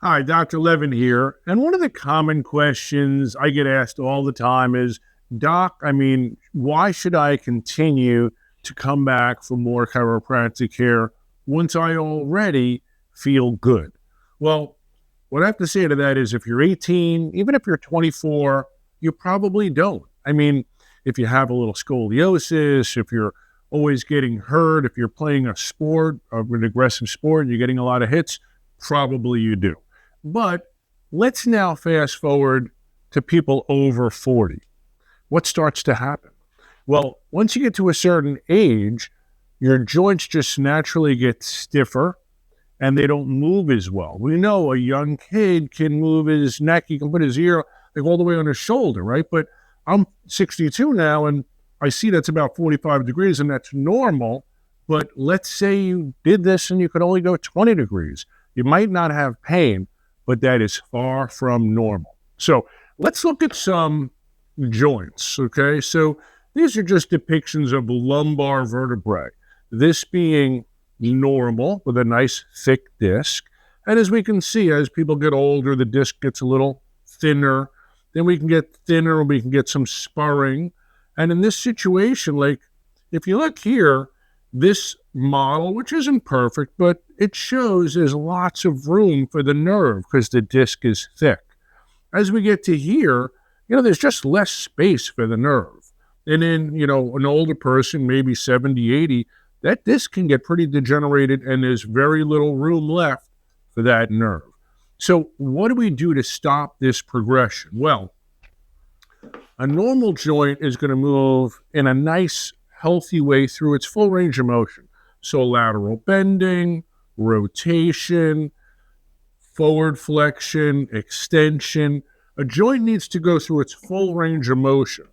Hi, Dr. Levin here. And one of the common questions I get asked all the time is, Doc, why should I continue to come back for more chiropractic care once I already feel good? Well, what I have to say to that is if you're 18, even if you're 24, you probably don't. If you have a little scoliosis, if you're always getting hurt, if you're playing a sport, an aggressive sport, and you're getting a lot of hits, probably you do. But let's now fast forward to people over 40. What starts to happen? Well, once you get to a certain age, your joints just naturally get stiffer and they don't move as well. We know a young kid can move his neck, he can put his ear like all the way on his shoulder, right? But I'm 62 now and I see that's about 45 degrees and that's normal. But let's say you did this and you could only go 20 degrees. You might not have pain, but that is far from normal. So let's look at some joints, okay? So these are just depictions of lumbar vertebrae. This being normal with a nice thick disc. And as we can see, as people get older, the disc gets a little thinner. Then we can get thinner, we can get some sparring. And in this situation, like if you look here, this model, which isn't perfect, but it shows there's lots of room for the nerve because the disc is thick. As we get to here, there's just less space for the nerve. And in, an older person, maybe 70, 80, that disc can get pretty degenerated and there's very little room left for that nerve. So what do we do to stop this progression? Well, a normal joint is going to move in a nice, healthy way through its full range of motion. So lateral bending, rotation, forward flexion, extension. A joint needs to go through its full range of motion.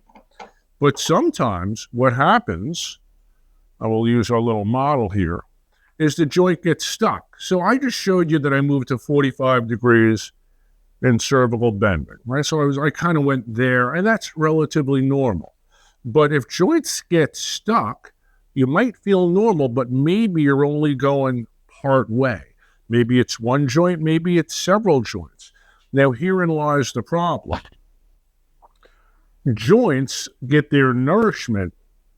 But sometimes what happens, I will use our little model here, is the joint gets stuck. So I just showed you that I moved to 45 degrees in cervical bending, right? So I kind of went there, and that's relatively normal. But if joints get stuck, you might feel normal, but maybe you're only going part way. Maybe it's one joint, maybe it's several joints. Now, herein lies the problem. Joints get their nourishment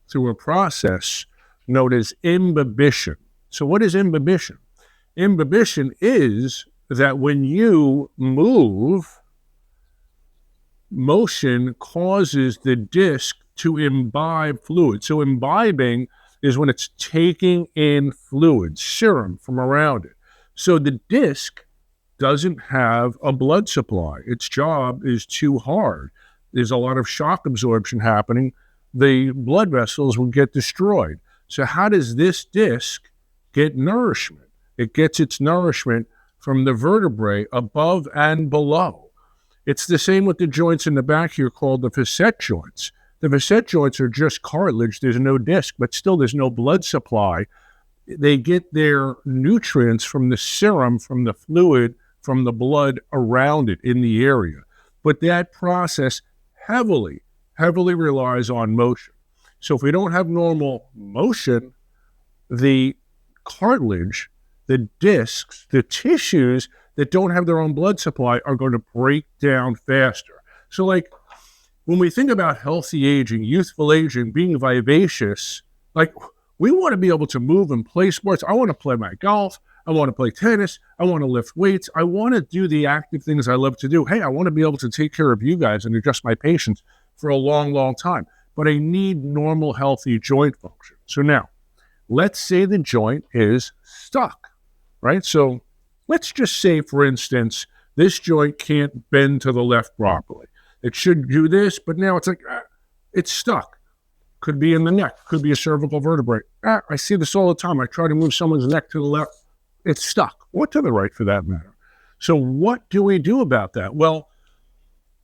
through a process known as imbibition. So what is imbibition? Imbibition is that when you move, motion causes the disc to imbibe fluid. So imbibing is when it's taking in fluid, serum from around it. So the disc doesn't have a blood supply. Its job is too hard. There's a lot of shock absorption happening. The blood vessels will get destroyed. So how does this disc get nourishment? It gets its nourishment from the vertebrae above and below. It's the same with the joints in the back here called the facet joints. The facet joints are just cartilage. There's no disc, but still there's no blood supply. They get their nutrients from the serum, from the fluid, from the blood around it in the area. But that process heavily relies on motion. So if we don't have normal motion, the cartilage, the discs, the tissues that don't have their own blood supply are going to break down faster. So like when we think about healthy aging, youthful aging, being vivacious, like we want to be able to move and play sports. I want to play my golf. I want to play tennis. I want to lift weights. I want to do the active things I love to do. Hey, I want to be able to take care of you guys and adjust my patients for a long, long time. But I need normal, healthy joint function. So now, let's say the joint is stuck, right? So let's just say, for instance, this joint can't bend to the left properly. It should do this, but now it's like, it's stuck. Could be in the neck, could be a cervical vertebrae. I see this all the time. I try to move someone's neck to the left. It's stuck, or to the right for that matter. So what do we do about that? Well,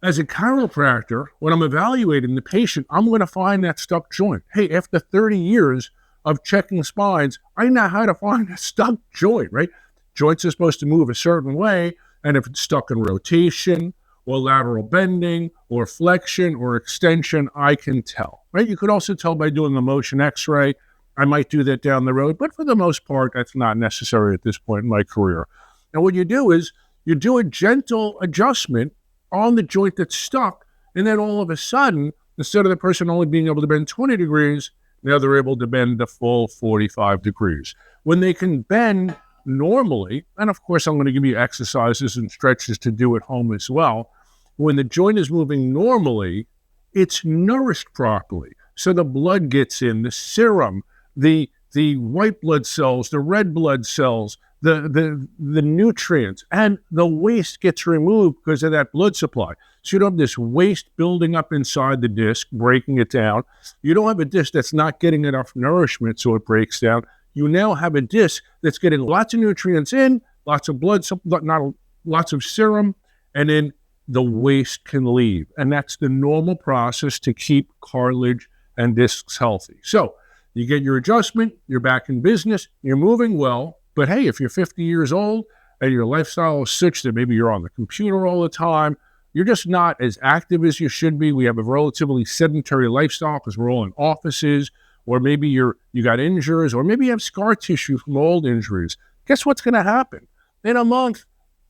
as a chiropractor, when I'm evaluating the patient, I'm going to find that stuck joint. Hey, after 30 years of checking spines, I know how to find a stuck joint, right? Joints are supposed to move a certain way, and if it's stuck in rotation or lateral bending or flexion or extension, I can tell, right? You could also tell by doing a motion x-ray. I might do that down the road, but for the most part, that's not necessary at this point in my career. And what you do is You do a gentle adjustment on the joint that's stuck, and then all of a sudden, instead of the person only being able to bend 20 degrees, now they're able to bend the full 45 degrees. When they can bend normally, and of course, I'm going to give you exercises and stretches to do at home as well. When the joint is moving normally, it's nourished properly. So the blood gets in, the serum, the white blood cells, the red blood cells, the nutrients, and the waste gets removed because of that blood supply. So you don't have this waste building up inside the disc, breaking it down. You don't have a disc that's not getting enough nourishment, so it breaks down. You now have a disc that's getting lots of nutrients in, lots of blood, not lots of serum, and then the waste can leave. And that's the normal process to keep cartilage and discs healthy. So you get your adjustment, you're back in business, you're moving well. But hey, if you're 50 years old and your lifestyle is such that maybe you're on the computer all the time, you're just not as active as you should be. We have a relatively sedentary lifestyle because we're all in offices, or maybe you got injuries, or maybe you have scar tissue from old injuries. Guess what's going to happen? In a month,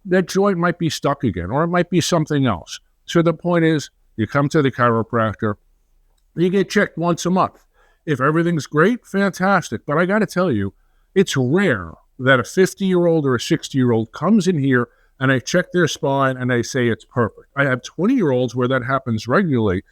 that joint might be stuck again, or it might be something else. So the point is, you come to the chiropractor, you get checked once a month. If everything's great, fantastic. But I got to tell you, it's rare that a 50-year-old or a 60-year-old comes in here and I check their spine and they say it's perfect. I have 20-year-olds where that happens regularly,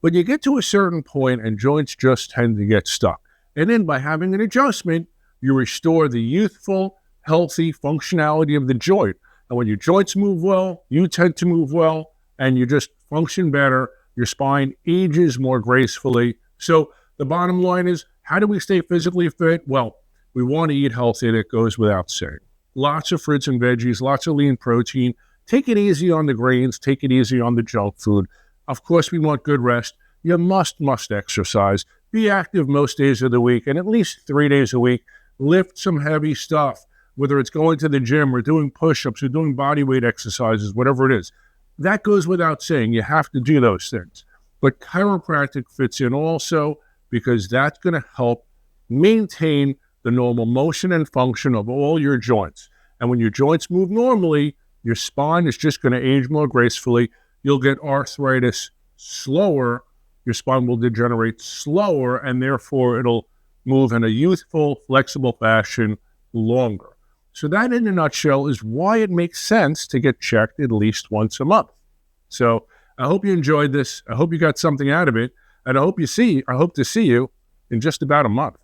but you get to a certain point and joints just tend to get stuck. And then by having an adjustment, you restore the youthful, healthy functionality of the joint. And when your joints move well, you tend to move well, and you just function better. Your spine ages more gracefully. So the bottom line is, how do we stay physically fit? Well, we want to eat healthy. That goes without saying. Lots of fruits and veggies, lots of lean protein. Take it easy on the grains. Take it easy on the junk food. Of course, we want good rest. You must exercise. Be active most days of the week, and at least 3 days a week. Lift some heavy stuff, whether it's going to the gym or doing push-ups or doing body weight exercises, whatever it is. That goes without saying. You have to do those things. But chiropractic fits in also because that's going to help maintain the normal motion and function of all your joints. And when your joints move normally, your spine is just going to age more gracefully. You'll get arthritis slower. Your spine will degenerate slower, and therefore it'll move in a youthful, flexible fashion longer. So that, in a nutshell, is why it makes sense to get checked at least once a month. So I hope you enjoyed this. I hope you got something out of it. And I hope to see you in just about a month.